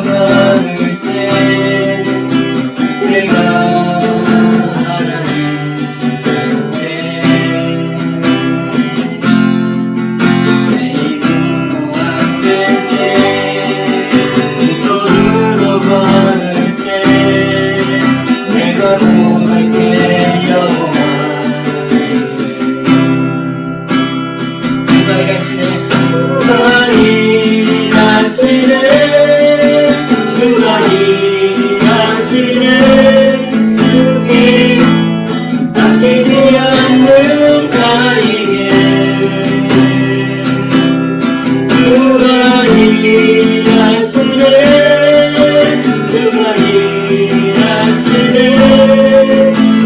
걸을 때 내가 하나님 곁에 내 이름 고백할 때 네 손으로 걸을 때 내가 고백해 여호와 누가 일하시네 누가 일하시네 누가 일하시네 주께 아끼지 않는 자에게 누가 일하시네 누가 일하시네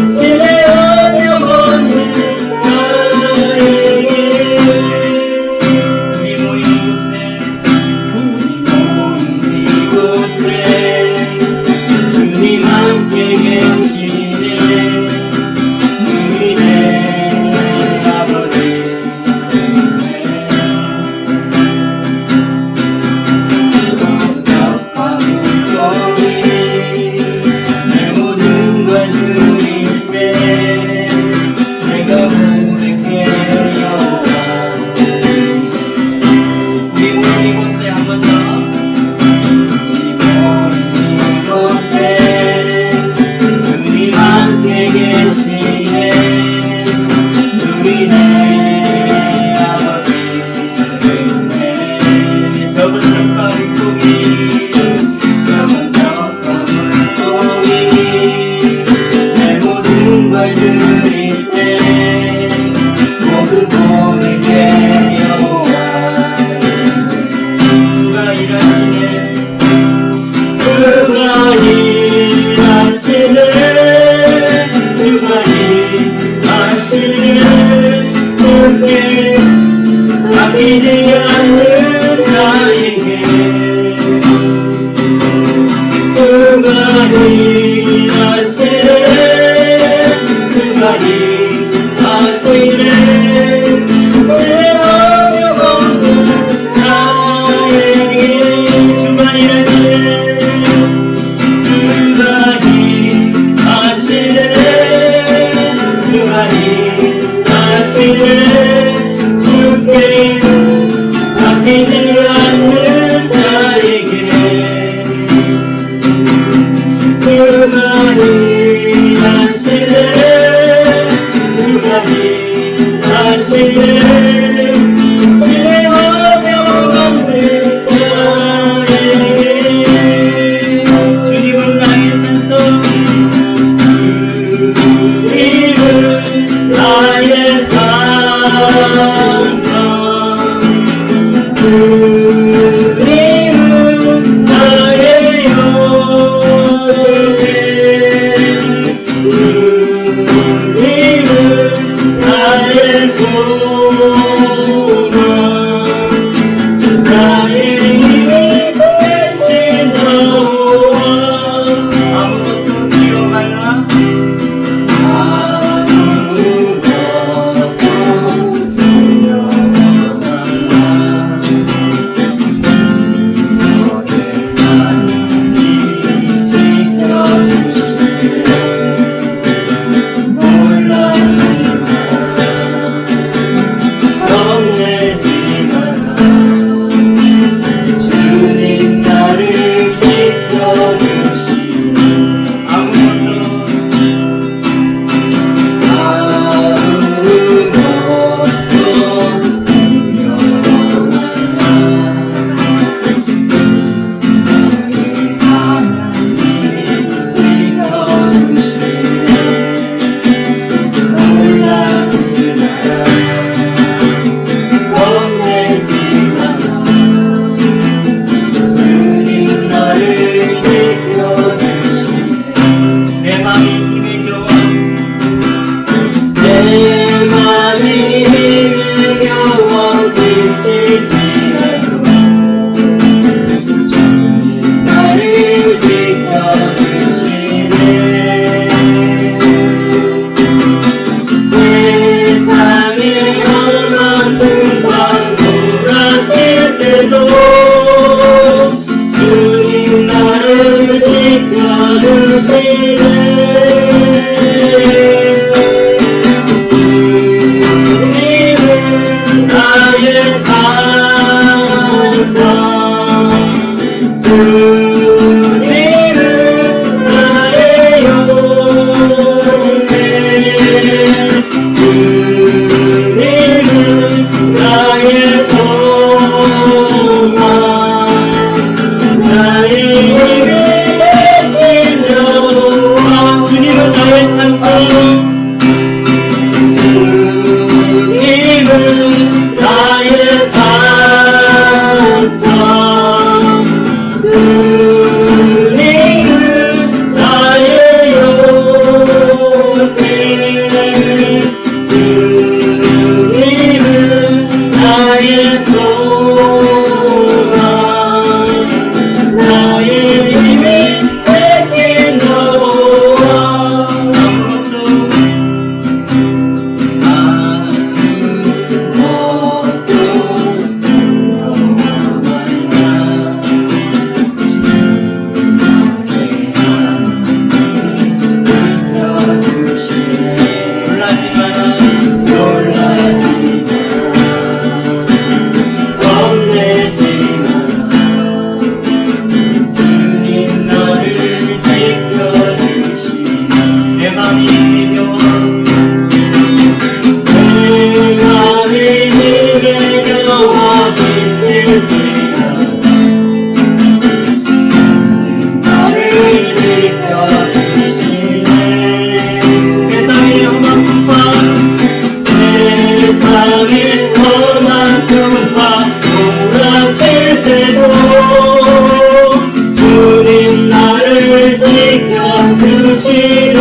신뢰하며 걷는 자에게 우리 모인 이곳에 주님 함께 계시네 우리 내 아버지 완벽한 우리 내 모든 걸 드릴 때 내가 고백해 여호와 우리 모인 이곳에 한 번 더 이곳에 주님 함께 계시네 우리 내 아버지 저번 적과 물고기 저번 적과 물고기 내 모든 걸 드릴 때 모두 보내게 여호와 주가 일하시네 주가 일하시네 주가 일하시네 주께 아끼지 않는 자에게 주가 일하시네 주가 일하시네 신뢰하며 걷는 자에게 주가 일하시네 주가 일하시네 주가 일하시네 주께 주님은 나의 산성 주님은 나의 요새 주님은 나의 소망 나의 힘이 되신 여호와 주님은 나의 산성 주님은 나의 산성 주님은 나의 요새 주님은 나의 소망 나의 힘이 되신 여호와 주님 나를 지켜주시네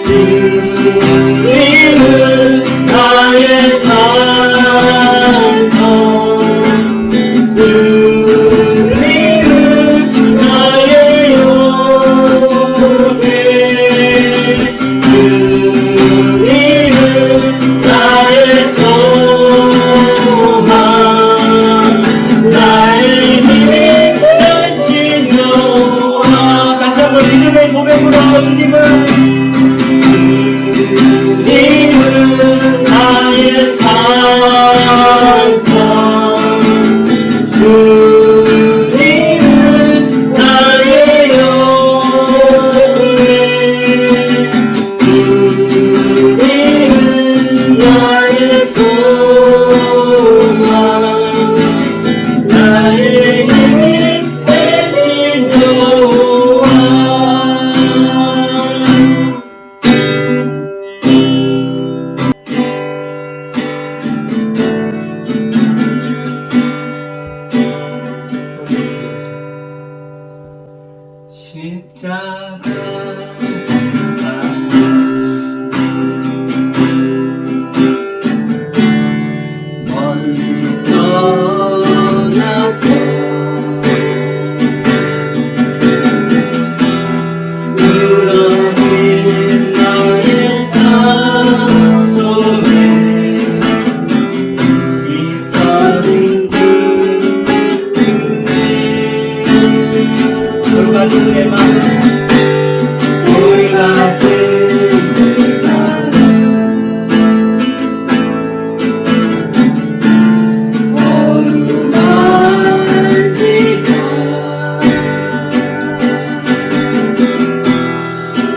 주님은 나의 산성 주님은 나의 요새 주님은 나의 소망 나의 힘이 되신 여호와 다시 한번 믿음의 고백으로 주님은 나의 산성 주님은 나의 요새 주님은 나의 소망 나의 힘이 되신 여호와 십자가 멀리 떠나서 늘어진 나의 삶 속에 잊혀진 주님의 돌같은 내 맘 돌같은 내 맘 어루만지사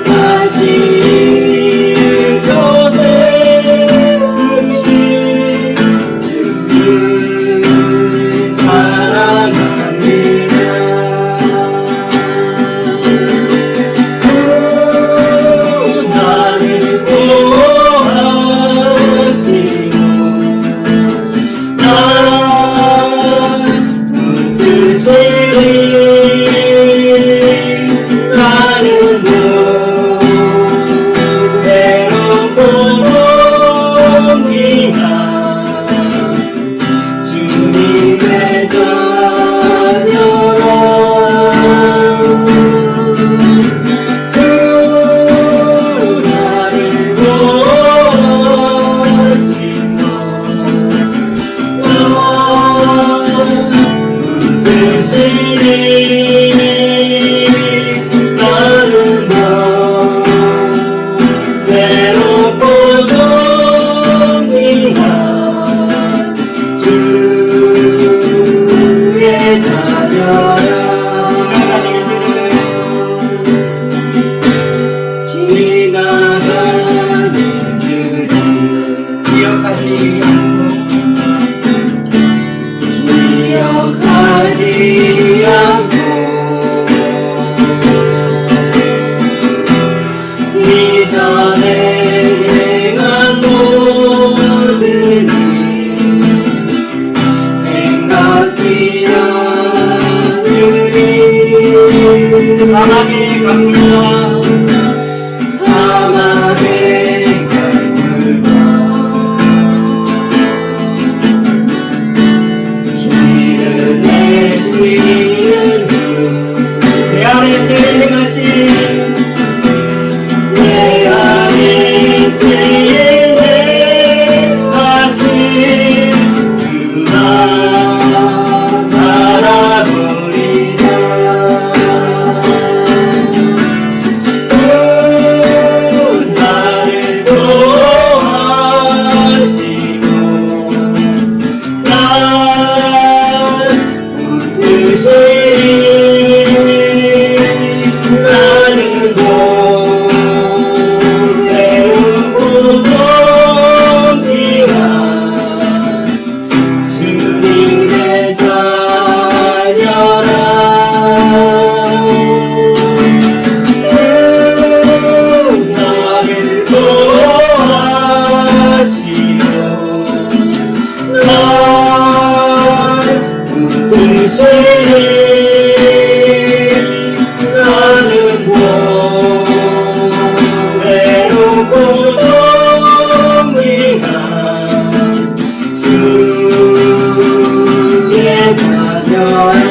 다시 이곳에 오신 주를 사랑합니다 주 나를 구하시고 날 붙드시니 나는 외롭고 섬기나 주님의 자녀라 주 나를 구하시고 날 붙드시니 나는 외롭고 성리한 주의 자녀야.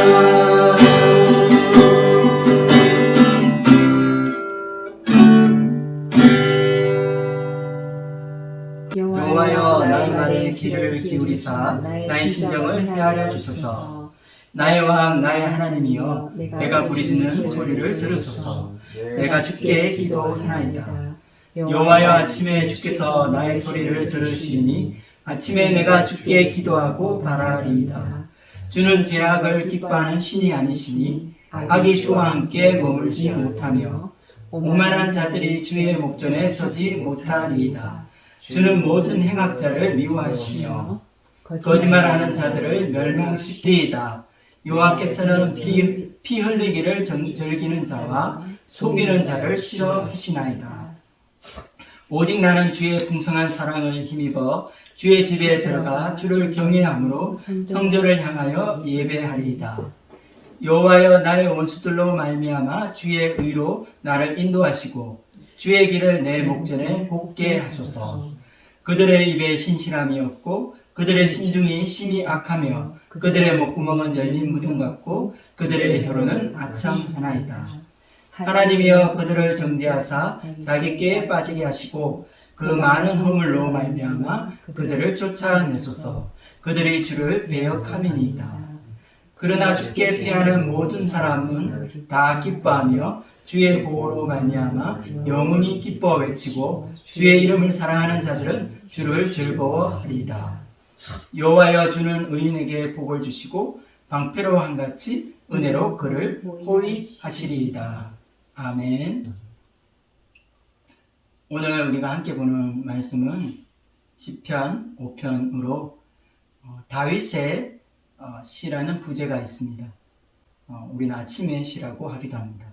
여호와여 나의 말에 귀를 기울이사 나의 심정을 헤아려 주소서. 나의 왕 나의 하나님이여 내가 부르짖는 소리를 들으소서. 내가 주께 기도하나이다. 여호와여 아침에 주께서 나의 소리를 들으시니 아침에 내가 주께 기도하고 바라리이다. 주는 죄악을 기뻐하는 신이 아니시니 악이 주와 함께 머물지 못하며 오만한 자들이 주의 목전에 서지 못하리이다. 주는 모든 행악자를 미워하시며 거짓말하는 자들을 멸망시키리이다. 여호와께서는 피 흘리기를 즐기는 자와 속이는 자를 싫어하시나이다. 오직 나는 주의 풍성한 사랑을 힘입어 주의 집에 들어가 주를 경외함으로 성전을 향하여 예배하리이다. 여호와여 나의 원수들로 말미암아 주의 의로 나를 인도하시고 주의 길을 내 목전에 곱게 하소서. 그들의 입에 신실함이 없고 그들의 심중이 심히 악하며 그들의 목구멍은 열린 무덤 같고 그들의 혀로는 아첨하나이다. 하나님이여 그들을 정죄하사 자기께 빠지게 하시고 그 많은 허물로 말미암아 그들을 쫓아내소서. 그들의 주를 배역함이니이다. 그러나 주께 피하는 모든 사람은 다 기뻐하며 주의 보호로 말미암아 영원히 기뻐 외치고 주의 이름을 사랑하는 자들은 주를 즐거워하리이다. 여호와여 주는 의인에게 복을 주시고 방패로 한같이 은혜로 그를 호위하시리이다. 아멘. 오늘 우리가 함께 보는 말씀은 시편 5편으로 다윗의 시라는 부제가 있습니다. 우리는 아침의 시라고 하기도 합니다.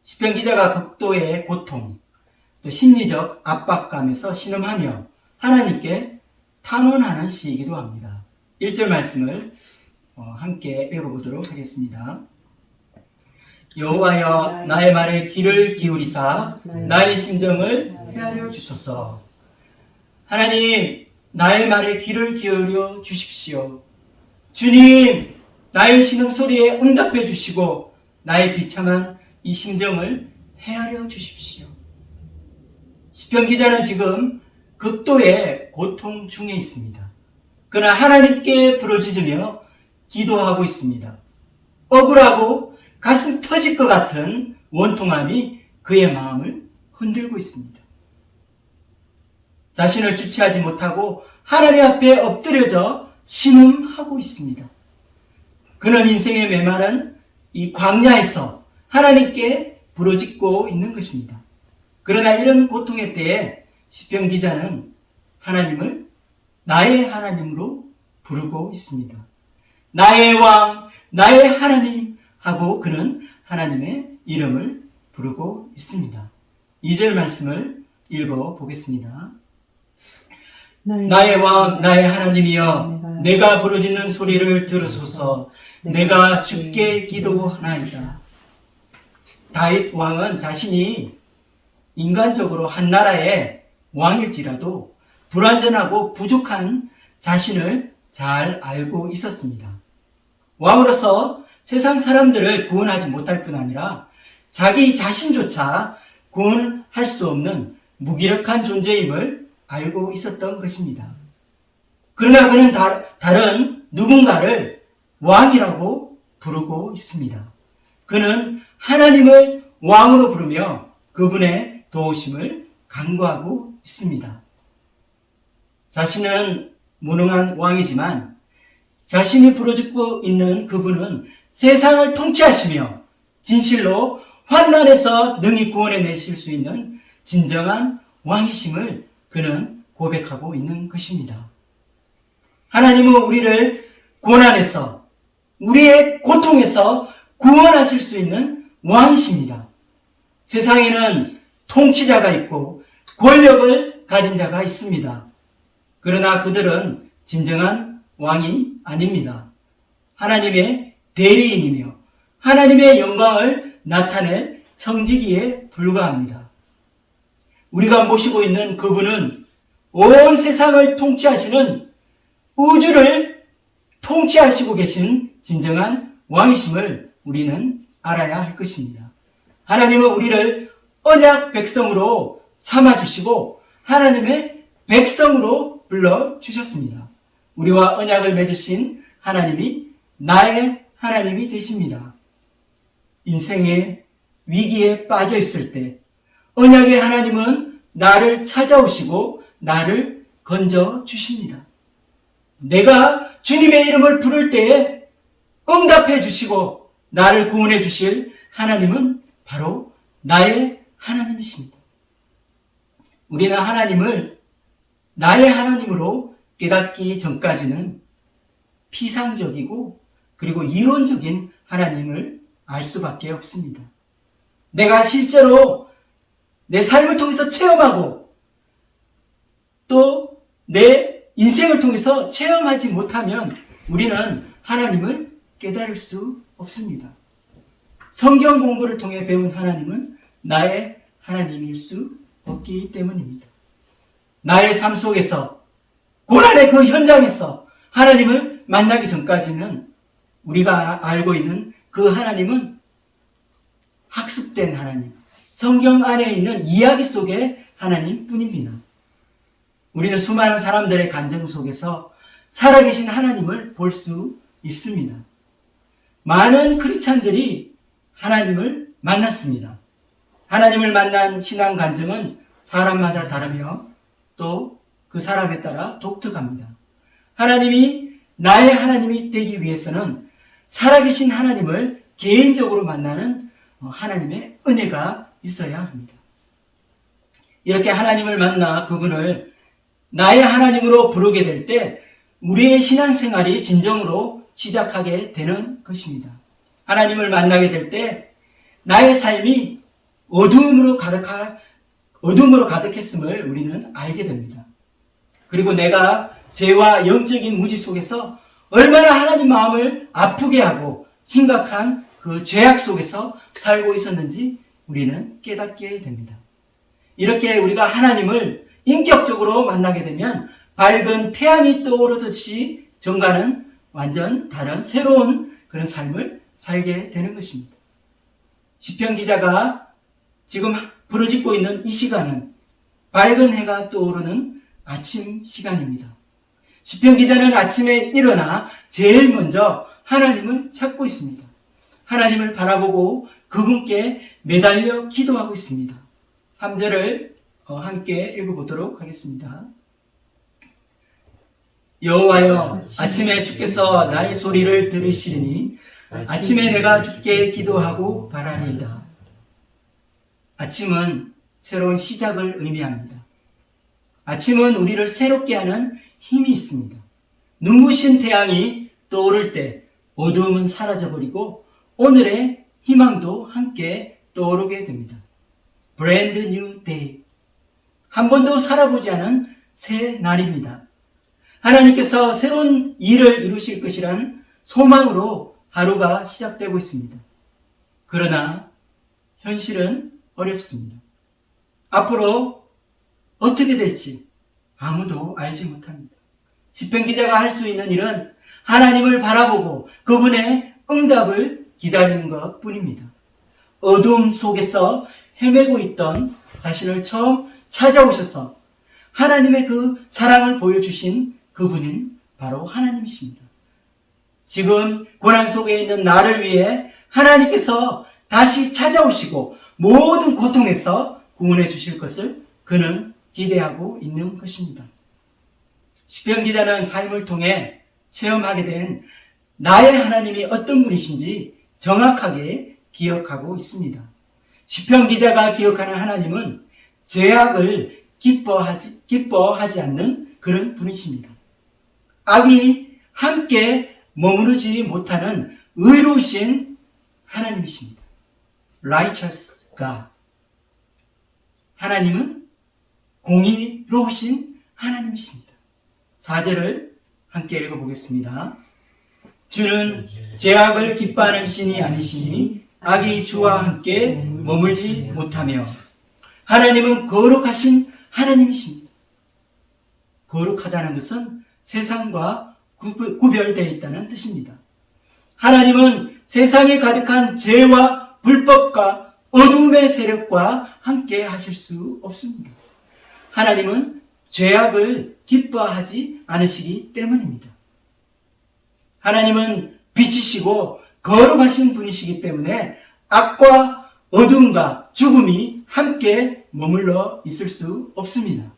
시편 기자가 극도의 고통, 또 심리적 압박감에서 신음하며 하나님께 탄원하는 시이기도 합니다. 1절 말씀을 함께 읽어보도록 하겠습니다. 여호와여 나의 말에 귀를 기울이사 나의 심정을 헤아려 주소서. 하나님 나의 말에 귀를 기울여 주십시오. 주님 나의 신음소리에 응답해 주시고 나의 비참한 이 심정을 헤아려 주십시오. 시편 기자는 지금 극도의 고통 중에 있습니다. 그러나 하나님께 부르짖으며 기도하고 있습니다. 억울하고 가슴 터질 것 같은 원통함이 그의 마음을 흔들고 있습니다. 자신을 주체하지 못하고 하나님 앞에 엎드려져 신음하고 있습니다. 그는 인생의 메마른 이 광야에서 하나님께 부르짖고 있는 것입니다. 그러나 이런 고통의 때에 시편 기자는 하나님을 나의 하나님으로 부르고 있습니다. 나의 왕, 나의 하나님 하고 그는 하나님의 이름을 부르고 있습니다. 2절 말씀을 읽어보겠습니다. 나의 왕, 나의 하나님이여 내가 부르짖는 소리를 들으소서. 내가 주께 기도하나이다. 다윗 왕은 자신이 인간적으로 한 나라의 왕일지라도 불완전하고 부족한 자신을 잘 알고 있었습니다. 왕으로서 세상 사람들을 구원하지 못할 뿐 아니라 자기 자신조차 구원할 수 없는 무기력한 존재임을 알고 있었던 것입니다. 그러나 그는 다른 누군가를 왕이라고 부르고 있습니다. 그는 하나님을 왕으로 부르며 그분의 도우심을 간구하고 있습니다. 자신은 무능한 왕이지만 자신이 부르짖고 있는 그분은 세상을 통치하시며 진실로 환난에서 능히 구원해내실 수 있는 진정한 왕이심을 그는 고백하고 있는 것입니다. 하나님은 우리를 고난에서 우리의 고통에서 구원하실 수 있는 왕이십니다. 세상에는 통치자가 있고 권력을 가진 자가 있습니다. 그러나 그들은 진정한 왕이 아닙니다. 하나님의 대리인이며 하나님의 영광을 나타낼 청지기에 불과합니다. 우리가 모시고 있는 그분은 온 세상을 통치하시는, 우주를 통치하시고 계신 진정한 왕이심을 우리는 알아야 할 것입니다. 하나님은 우리를 언약 백성으로 삼아주시고 하나님의 백성으로 불러주셨습니다. 우리와 언약을 맺으신 하나님이 나의 하나님이 되십니다. 인생의 위기에 빠져 있을 때 언약의 하나님은 나를 찾아오시고 나를 건져 주십니다. 내가 주님의 이름을 부를 때에 응답해 주시고 나를 구원해 주실 하나님은 바로 나의 하나님이십니다. 우리는 하나님을 나의 하나님으로 깨닫기 전까지는 피상적이고 그리고 이론적인 하나님을 알 수밖에 없습니다. 내가 실제로 내 삶을 통해서 체험하고 또 내 인생을 통해서 체험하지 못하면 우리는 하나님을 깨달을 수 없습니다. 성경 공부를 통해 배운 하나님은 나의 하나님일 수 없기 때문입니다. 나의 삶 속에서 고난의 그 현장에서 하나님을 만나기 전까지는 우리가 알고 있는 그 하나님은 학습된 하나님, 성경 안에 있는 이야기 속의 하나님 뿐입니다. 우리는 수많은 사람들의 감정 속에서 살아계신 하나님을 볼 수 있습니다. 많은 크리스찬들이 하나님을 만났습니다. 하나님을 만난 신앙 감정은 사람마다 다르며 또 그 사람에 따라 독특합니다. 하나님이 나의 하나님이 되기 위해서는 살아계신 하나님을 개인적으로 만나는 하나님의 은혜가 있어야 합니다. 이렇게 하나님을 만나 그분을 나의 하나님으로 부르게 될 때 우리의 신앙생활이 진정으로 시작하게 되는 것입니다. 하나님을 만나게 될 때 나의 삶이 어둠으로 가득했음을 우리는 알게 됩니다. 그리고 내가 죄와 영적인 무지 속에서 얼마나 하나님 마음을 아프게 하고 심각한 그 죄악 속에서 살고 있었는지 우리는 깨닫게 됩니다. 이렇게 우리가 하나님을 인격적으로 만나게 되면 밝은 태양이 떠오르듯이 정과는 완전 다른 새로운 그런 삶을 살게 되는 것입니다. 시편 기자가 지금 부르짖고 있는 이 시간은 밝은 해가 떠오르는 아침 시간입니다. 시편 기자는 아침에 일어나 제일 먼저 하나님을 찾고 있습니다. 하나님을 바라보고 그분께 매달려 기도하고 있습니다. 3절을 함께 읽어보도록 하겠습니다. 여호와여, 아침에 주께서 나의 소리를 들으시리니 아침에 내가 주께 기도하고 바라리이다. 아침은 새로운 시작을 의미합니다. 아침은 우리를 새롭게 하는 힘이 있습니다. 눈부신 태양이 떠오를 때 어두움은 사라져버리고 오늘의 희망도 함께 떠오르게 됩니다. Brand new day. 한 번도 살아보지 않은 새 날입니다. 하나님께서 새로운 일을 이루실 것이라는 소망으로 하루가 시작되고 있습니다. 그러나 현실은 어렵습니다. 앞으로 어떻게 될지 아무도 알지 못합니다. 시편 기자가 할 수 있는 일은 하나님을 바라보고 그분의 응답을 기다리는 것 뿐입니다. 어둠 속에서 헤매고 있던 자신을 처음 찾아오셔서 하나님의 그 사랑을 보여주신 그분은 바로 하나님이십니다. 지금 고난 속에 있는 나를 위해 하나님께서 다시 찾아오시고 모든 고통에서 구원해 주실 것을 그는 기대하고 있는 것입니다. 시편 기자는 삶을 통해 체험하게 된 나의 하나님이 어떤 분이신지 정확하게 기억하고 있습니다. 시편 기자가 기억하는 하나님은 죄악을 기뻐하지 않는 그런 분이십니다. 악이 함께 머무르지 못하는 의로우신 하나님이십니다. Righteous God. 하나님은 공의로우신 하나님이십니다. 4절을 함께 읽어보겠습니다. 주는 죄악을 기뻐하는 신이 아니시니 악이 주와 함께 머물지 못하며 하나님은 거룩하신 하나님이십니다. 거룩하다는 것은 세상과 구별되어 있다는 뜻입니다. 하나님은 세상에 가득한 죄와 불법과 어둠의 세력과 함께 하실 수 없습니다. 하나님은 죄악을 기뻐하지 않으시기 때문입니다. 하나님은 빛이시고 거룩하신 분이시기 때문에 악과 어둠과 죽음이 함께 머물러 있을 수 없습니다.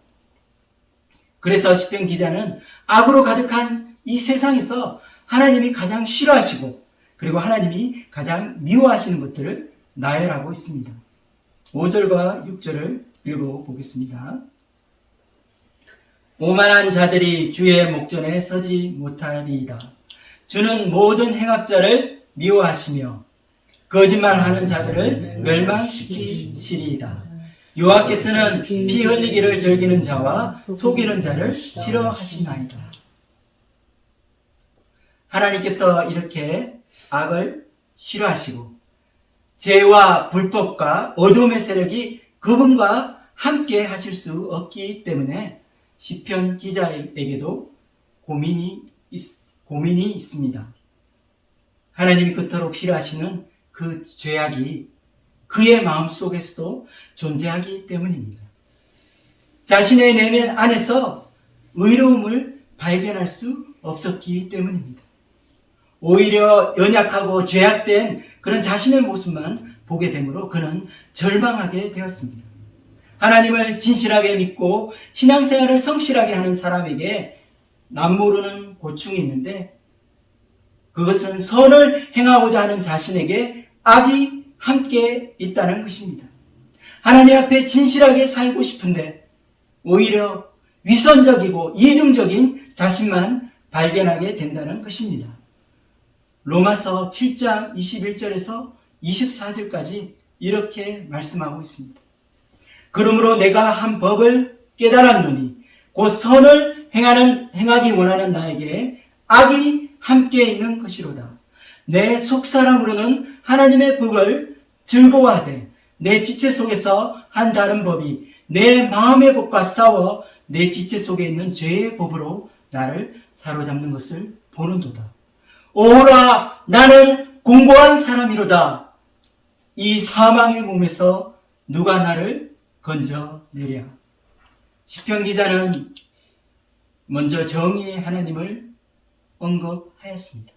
그래서 시편 기자는 악으로 가득한 이 세상에서 하나님이 가장 싫어하시고 그리고 하나님이 가장 미워하시는 것들을 나열하고 있습니다. 5절과 6절을 읽어보겠습니다. 오만한 자들이 주의 목전에 서지 못하리이다. 주는 모든 행악자를 미워하시며 거짓말하는 자들을 멸망시키시리이다. 여호와께서는 피 흘리기를 즐기는 자와 속이는 자를 싫어하시나이다. 하나님께서 이렇게 악을 싫어하시고 죄와 불법과 어둠의 세력이 그분과 함께 하실 수 없기 때문에 시편 기자에게도 고민이 있습니다. 하나님이 그토록 싫어하시는 그 죄악이 그의 마음속에서도 존재하기 때문입니다. 자신의 내면 안에서 의로움을 발견할 수 없었기 때문입니다. 오히려 연약하고 죄악된 그런 자신의 모습만 보게 되므로 그는 절망하게 되었습니다. 하나님을 진실하게 믿고 신앙생활을 성실하게 하는 사람에게 남모르는 고충이 있는데 그것은 선을 행하고자 하는 자신에게 악이 함께 있다는 것입니다. 하나님 앞에 진실하게 살고 싶은데 오히려 위선적이고 이중적인 자신만 발견하게 된다는 것입니다. 로마서 7장 21절에서 24절까지 이렇게 말씀하고 있습니다. 그러므로 내가 한 법을 깨달았노니 곧 선을 행하기 원하는 나에게 악이 함께 있는 것이로다. 내 속사람으로는 하나님의 법을 즐거워하되 내 지체 속에서 한 다른 법이 내 마음의 법과 싸워 내 지체 속에 있는 죄의 법으로 나를 사로잡는 것을 보는도다. 오라 나는 공고한 사람이로다. 이 사망의 몸에서 누가 나를 건져내랴. 시편 기자는 먼저 정의의 하나님을 언급하였습니다.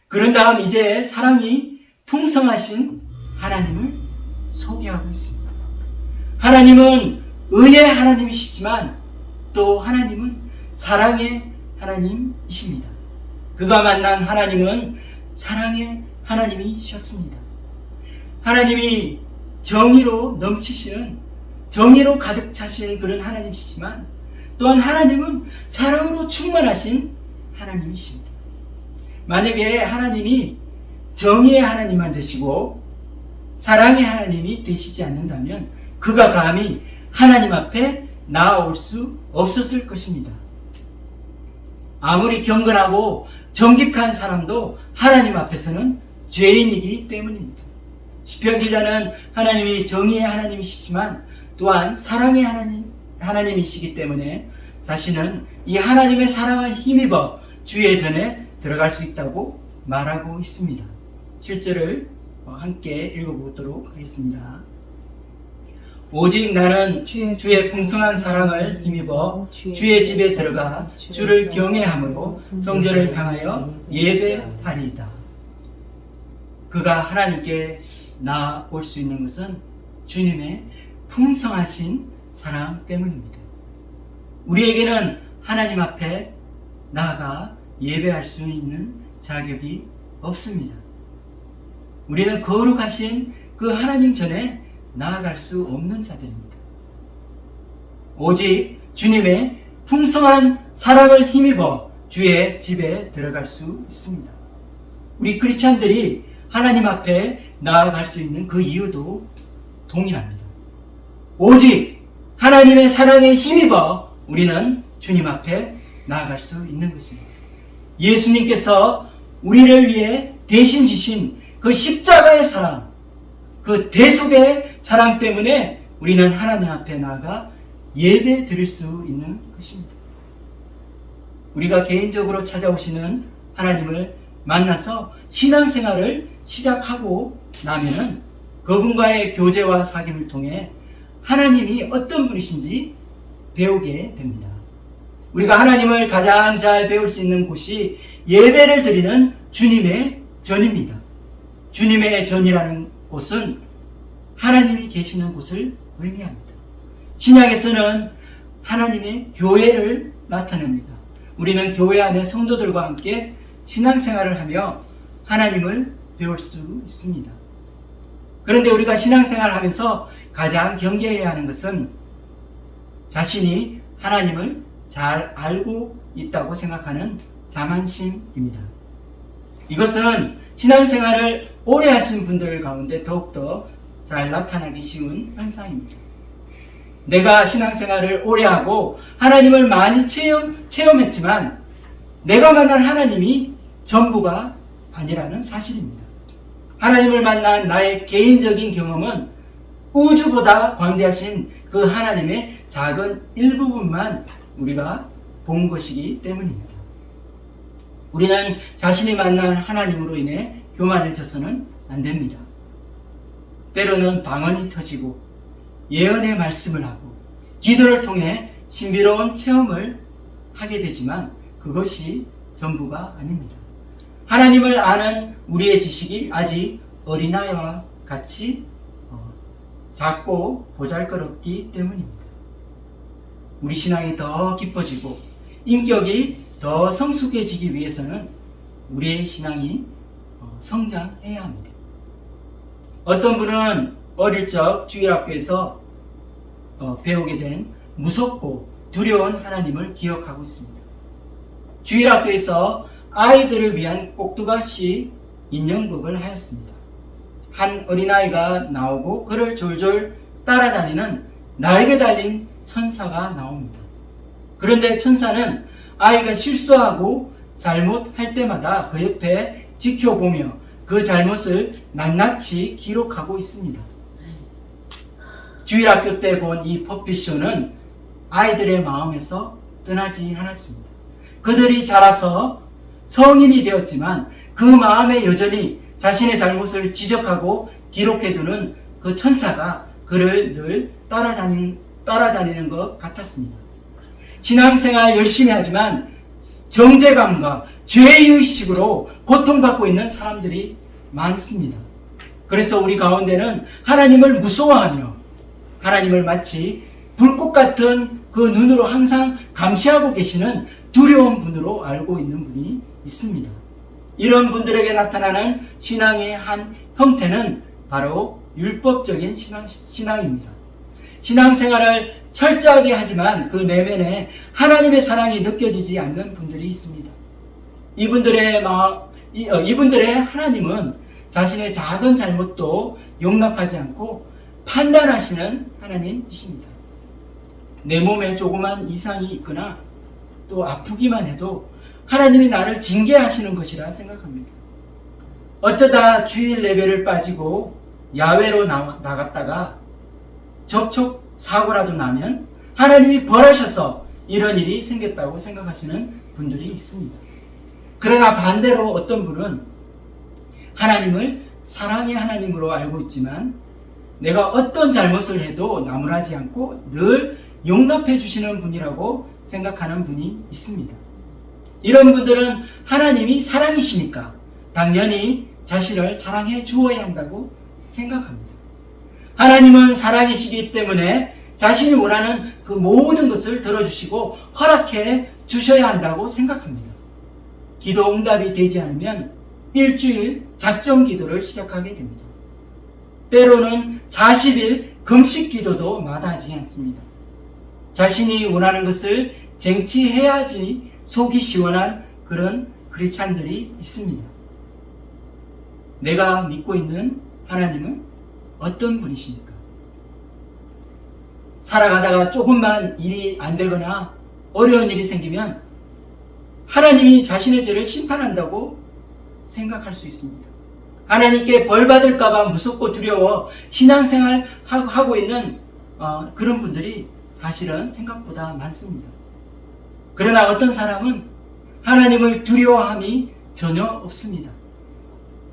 그런 다음 이제 사랑이 풍성하신 하나님을 소개하고 있습니다. 하나님은 의의 하나님이시지만 또 하나님은 사랑의 하나님이십니다. 그가 만난 하나님은 사랑의 하나님이셨습니다. 하나님이 정의로 넘치시는, 정의로 가득 차시는 그런 하나님이시지만 또한 하나님은 사랑으로 충만하신 하나님이십니다. 만약에 하나님이 정의의 하나님만 되시고 사랑의 하나님이 되시지 않는다면 그가 감히 하나님 앞에 나아올 수 없었을 것입니다. 아무리 경건하고 정직한 사람도 하나님 앞에서는 죄인이기 때문입니다. 시편 기자는 하나님이 정의의 하나님이시지만 또한 사랑의 하나님이시기 때문에 자신은 이 하나님의 사랑을 힘입어 주의 전에 들어갈 수 있다고 말하고 있습니다. 7절을 함께 읽어보도록 하겠습니다. 오직 나는 주의 풍성한 사랑을 힘입어 주의 집에 들어가 주를 경외함으로 성전을 향하여 예배하리이다. 그가 하나님께 나아올 수 있는 것은 주님의 풍성하신 사랑 때문입니다. 우리에게는 하나님 앞에 나아가 예배할 수 있는 자격이 없습니다. 우리는 거룩하신 그 하나님 전에 나아갈 수 없는 자들입니다. 오직 주님의 풍성한 사랑을 힘입어 주의 집에 들어갈 수 있습니다. 우리 크리스찬들이 하나님 앞에 나아갈 수 있는 그 이유도 동일합니다. 오직 하나님의 사랑에 힘입어 우리는 주님 앞에 나아갈 수 있는 것입니다. 예수님께서 우리를 위해 대신 지신 그 십자가의 사랑, 그 대속의 사랑 때문에 우리는 하나님 앞에 나아가 예배 드릴 수 있는 것입니다. 우리가 개인적으로 찾아오시는 하나님을 만나서 신앙생활을 시작하고 나면은 그분과의 교제와 사귐을 통해 하나님이 어떤 분이신지 배우게 됩니다. 우리가 하나님을 가장 잘 배울 수 있는 곳이 예배를 드리는 주님의 전입니다. 주님의 전이라는 곳은 하나님이 계시는 곳을 의미합니다. 신약에서는 하나님의 교회를 나타냅니다. 우리는 교회 안의 성도들과 함께 신앙생활을 하며 하나님을 배울 수 있습니다. 그런데 우리가 신앙생활을 하면서 가장 경계해야 하는 것은 자신이 하나님을 잘 알고 있다고 생각하는 자만심입니다. 이것은 신앙생활을 오래 하신 분들 가운데 더욱더 잘 나타나기 쉬운 현상입니다. 내가 신앙생활을 오래 하고 하나님을 많이 체험했지만 내가 만난 하나님이 전부가 아니라는 사실입니다. 하나님을 만난 나의 개인적인 경험은 우주보다 광대하신 그 하나님의 작은 일부분만 우리가 본 것이기 때문입니다. 우리는 자신이 만난 하나님으로 인해 교만해져서는 안 됩니다. 때로는 방언이 터지고 예언의 말씀을 하고 기도를 통해 신비로운 체험을 하게 되지만 그것이 전부가 아닙니다. 하나님을 아는 우리의 지식이 아직 어린아이와 같이 작고 보잘것없기 때문입니다. 우리 신앙이 더 깊어지고 인격이 더 성숙해지기 위해서는 우리의 신앙이 성장해야 합니다. 어떤 분은 어릴 적 주일학교에서 배우게 된 무섭고 두려운 하나님을 기억하고 있습니다. 주일학교에서 아이들을 위한 꼭두가시 인형극을 하였습니다. 한 어린아이가 나오고 그를 졸졸 따라다니는 날개 달린 천사가 나옵니다. 그런데 천사는 아이가 실수하고 잘못할 때마다 그 옆에 지켜보며 그 잘못을 낱낱이 기록하고 있습니다. 주일학교 때 본 이 퍼핏쇼는 아이들의 마음에서 떠나지 않았습니다. 그들이 자라서 성인이 되었지만 그 마음에 여전히 자신의 잘못을 지적하고 기록해두는 그 천사가 그를 늘 따라다니는 것 같았습니다. 신앙생활 열심히 하지만 정죄감과 죄의식으로 고통받고 있는 사람들이 많습니다. 그래서 우리 가운데는 하나님을 무서워하며 하나님을 마치 불꽃 같은 그 눈으로 항상 감시하고 계시는 두려운 분으로 알고 있는 분이 있습니다. 이런 분들에게 나타나는 신앙의 한 형태는 바로 율법적인 신앙입니다. 신앙생활을 철저하게 하지만 그 내면에 하나님의 사랑이 느껴지지 않는 분들이 있습니다. 이분들의 하나님은 자신의 작은 잘못도 용납하지 않고 판단하시는 하나님이십니다. 내 몸에 조그만 이상이 있거나 또 아프기만 해도 하나님이 나를 징계하시는 것이라 생각합니다. 어쩌다 주일 예배를 빠지고 야외로 나갔다가 접촉 사고라도 나면 하나님이 벌하셔서 이런 일이 생겼다고 생각하시는 분들이 있습니다. 그러나 반대로 어떤 분은 하나님을 사랑의 하나님으로 알고 있지만 내가 어떤 잘못을 해도 나무라지 않고 늘 용납해 주시는 분이라고 생각하는 분이 있습니다. 이런 분들은 하나님이 사랑이시니까 당연히 자신을 사랑해 주어야 한다고 생각합니다. 하나님은 사랑이시기 때문에 자신이 원하는 그 모든 것을 들어주시고 허락해 주셔야 한다고 생각합니다. 기도 응답이 되지 않으면 일주일 작정 기도를 시작하게 됩니다. 때로는 40일 금식 기도도 마다하지 않습니다. 자신이 원하는 것을 쟁취해야지 속이 시원한 그런 크리스찬들이 있습니다. 내가 믿고 있는 하나님은 어떤 분이십니까? 살아가다가 조금만 일이 안 되거나 어려운 일이 생기면 하나님이 자신의 죄를 심판한다고 생각할 수 있습니다. 하나님께 벌 받을까봐 무섭고 두려워 신앙생활 하고 있는 그런 분들이 사실은 생각보다 많습니다. 그러나 어떤 사람은 하나님을 두려워함이 전혀 없습니다.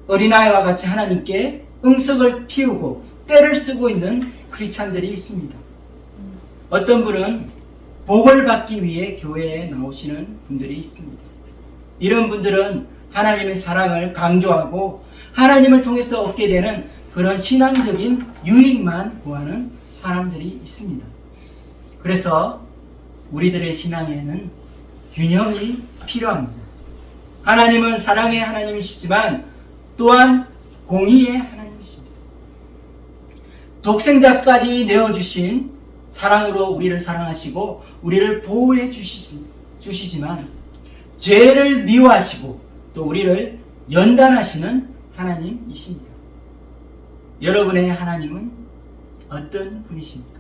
어린아이와 같이 하나님께 응석을 피우고 떼를 쓰고 있는 크리스찬들이 있습니다. 어떤 분은 복을 받기 위해 교회에 나오시는 분들이 있습니다. 이런 분들은 하나님의 사랑을 강조하고 하나님을 통해서 얻게 되는 그런 신앙적인 유익만 구하는 사람들이 있습니다. 그래서 우리들의 신앙에는 균형이 필요합니다. 하나님은 사랑의 하나님이시지만 또한 공의의 하나님이십니다. 독생자까지 내어주신 사랑으로 우리를 사랑하시고 우리를 보호해 주시지만 죄를 미워하시고 또 우리를 연단하시는 하나님이십니다. 여러분의 하나님은 어떤 분이십니까?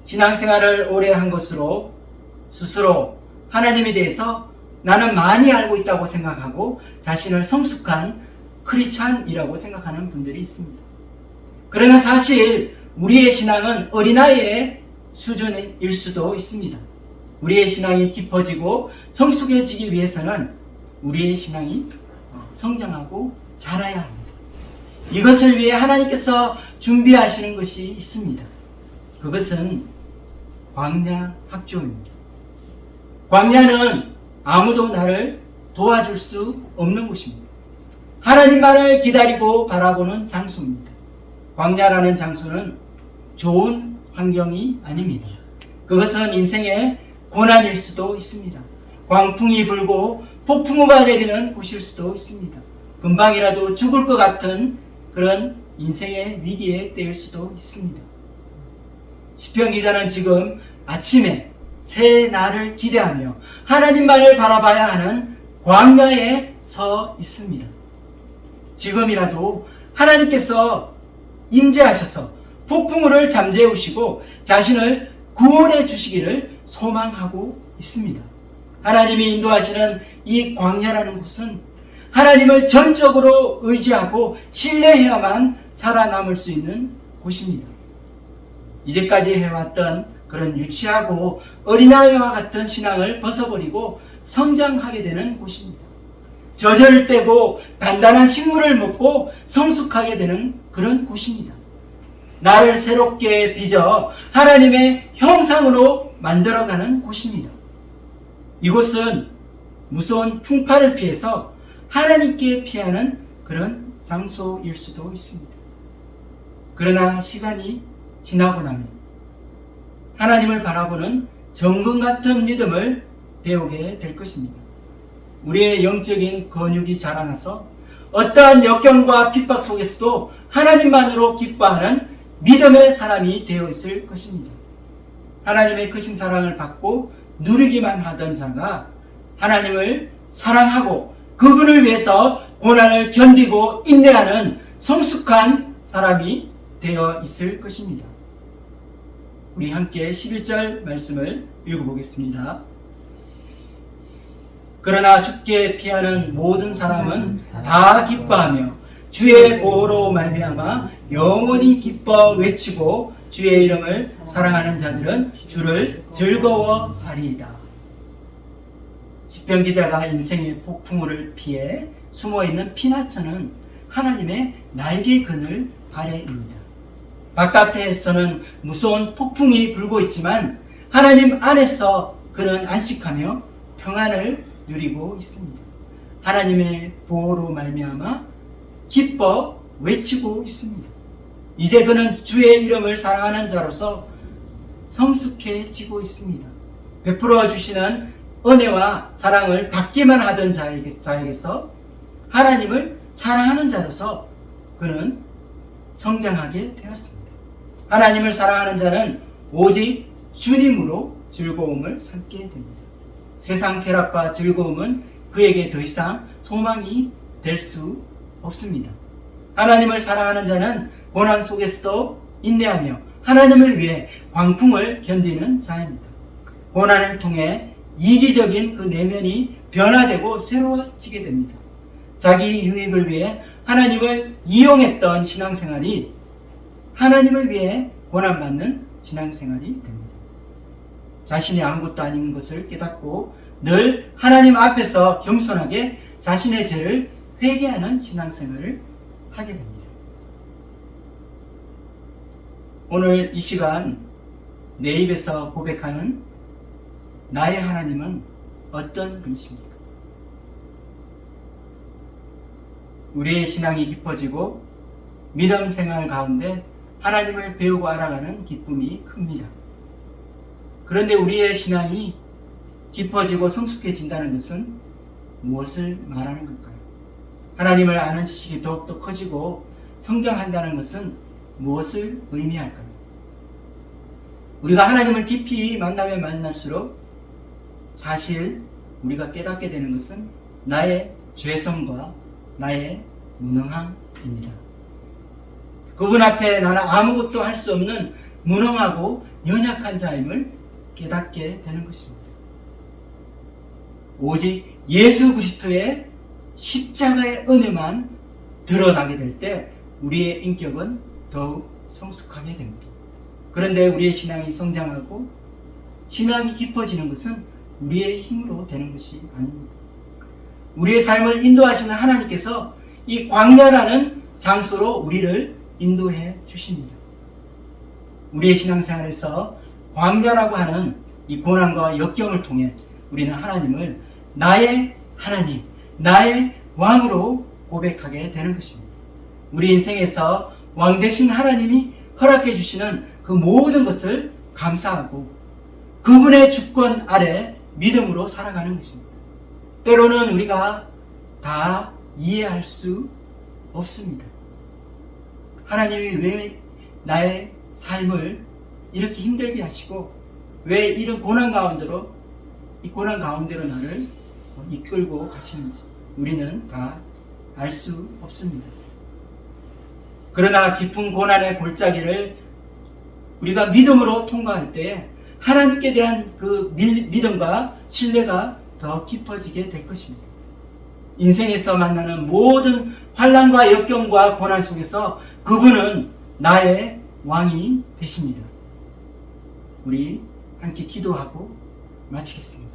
신앙생활을 오래 한 것으로 스스로 하나님에 대해서 나는 많이 알고 있다고 생각하고 자신을 성숙한 크리스찬이라고 생각하는 분들이 있습니다. 그러나 사실 우리의 신앙은 어린아이의 수준일 수도 있습니다. 우리의 신앙이 깊어지고 성숙해지기 위해서는 우리의 신앙이 성장하고 자라야 합니다. 이것을 위해 하나님께서 준비하시는 것이 있습니다. 그것은 광야 학교입니다. 광야는 아무도 나를 도와줄 수 없는 곳입니다. 하나님만을 기다리고 바라보는 장소입니다. 광야라는 장소는 좋은 환경이 아닙니다. 그것은 인생의 고난일 수도 있습니다. 광풍이 불고 폭풍우가 내리는 곳일 수도 있습니다. 금방이라도 죽을 것 같은 그런 인생의 위기의 때일 수도 있습니다. 시편 기자는 지금 아침에 새 날을 기대하며 하나님만을 바라봐야 하는 광야에 서 있습니다. 지금이라도 하나님께서 임재하셔서 폭풍우를 잠재우시고 자신을 구원해 주시기를 소망하고 있습니다. 하나님이 인도하시는 이 광야라는 곳은 하나님을 전적으로 의지하고 신뢰해야만 살아남을 수 있는 곳입니다. 이제까지 해왔던 그런 유치하고 어린아이와 같은 신앙을 벗어버리고 성장하게 되는 곳입니다. 젖을 떼고 단단한 식물을 먹고 성숙하게 되는 그런 곳입니다. 나를 새롭게 빚어 하나님의 형상으로 만들어가는 곳입니다. 이곳은 무서운 풍파를 피해서 하나님께 피하는 그런 장소일 수도 있습니다. 그러나 시간이 지나고 나면 하나님을 바라보는 정금 같은 믿음을 배우게 될 것입니다. 우리의 영적인 근육이 자라나서 어떠한 역경과 핍박 속에서도 하나님만으로 기뻐하는 믿음의 사람이 되어 있을 것입니다. 하나님의 크신 사랑을 받고 누리기만 하던 자가 하나님을 사랑하고 그분을 위해서 고난을 견디고 인내하는 성숙한 사람이 되어 있을 것입니다. 우리 함께 11절 말씀을 읽어보겠습니다. 그러나 주께 피하는 모든 사람은 다 기뻐하며 주의 보호로 말미암아 영원히 기뻐 외치고 주의 이름을 사랑하는 자들은 주를 즐거워하리이다. 시편 기자가 인생의 폭풍우를 피해 숨어있는 피나처는 하나님의 날개 그늘 아래입니다. 바깥에서는 무서운 폭풍이 불고 있지만 하나님 안에서 그는 안식하며 평안을 누리고 있습니다. 하나님의 보호로 말미암아 기뻐 외치고 있습니다. 이제 그는 주의 이름을 사랑하는 자로서 성숙해지고 있습니다. 베풀어 주시는 은혜와 사랑을 받기만 하던 자에게서 하나님을 사랑하는 자로서 그는 성장하게 되었습니다. 하나님을 사랑하는 자는 오직 주님으로 즐거움을 삼게 됩니다. 세상 쾌락과 즐거움은 그에게 더 이상 소망이 될 수 없습니다. 하나님을 사랑하는 자는 고난 속에서도 인내하며 하나님을 위해 광풍을 견디는 자입니다. 고난을 통해 이기적인 그 내면이 변화되고 새로워지게 됩니다. 자기 유익을 위해 하나님을 이용했던 신앙생활이 하나님을 위해 고난받는 신앙생활이 됩니다. 자신이 아무것도 아닌 것을 깨닫고 늘 하나님 앞에서 겸손하게 자신의 죄를 회개하는 신앙생활을 하게 됩니다. 오늘 이 시간 내 입에서 고백하는 나의 하나님은 어떤 분이십니까? 우리의 신앙이 깊어지고 믿음 생활 가운데 하나님을 배우고 알아가는 기쁨이 큽니다. 그런데 우리의 신앙이 깊어지고 성숙해진다는 것은 무엇을 말하는 걸까요? 하나님을 아는 지식이 더욱더 커지고 성장한다는 것은 무엇을 의미할까요? 우리가 하나님을 깊이 만나면 만날수록 사실 우리가 깨닫게 되는 것은 나의 죄성과 나의 무능함입니다. 그분 앞에 나는 아무것도 할 수 없는 무능하고 연약한 자임을 깨닫게 되는 것입니다. 오직 예수 그리스도의 십자가의 은혜만 드러나게 될 때 우리의 인격은 더욱 성숙하게 됩니다. 그런데 우리의 신앙이 성장하고 신앙이 깊어지는 것은 우리의 힘으로 되는 것이 아닙니다. 우리의 삶을 인도하시는 하나님께서 이 광야라는 장소로 우리를 인도해 주십니다. 우리의 신앙생활에서 광야라고 하는 이 고난과 역경을 통해 우리는 하나님을 나의 하나님, 나의 왕으로 고백하게 되는 것입니다. 우리 인생에서 왕 되신 하나님이 허락해 주시는 그 모든 것을 감사하고 그분의 주권 아래 믿음으로 살아가는 것입니다. 때로는 우리가 다 이해할 수 없습니다. 하나님이 왜 나의 삶을 이렇게 힘들게 하시고 왜 이런 고난 가운데로 나를 이끌고 가시는지 우리는 다 알 수 없습니다. 그러나 깊은 고난의 골짜기를 우리가 믿음으로 통과할 때 하나님께 대한 그 믿음과 신뢰가 더 깊어지게 될 것입니다. 인생에서 만나는 모든 환난과 역경과 고난 속에서 그분은 나의 왕이 되십니다. 우리 함께 기도하고 마치겠습니다.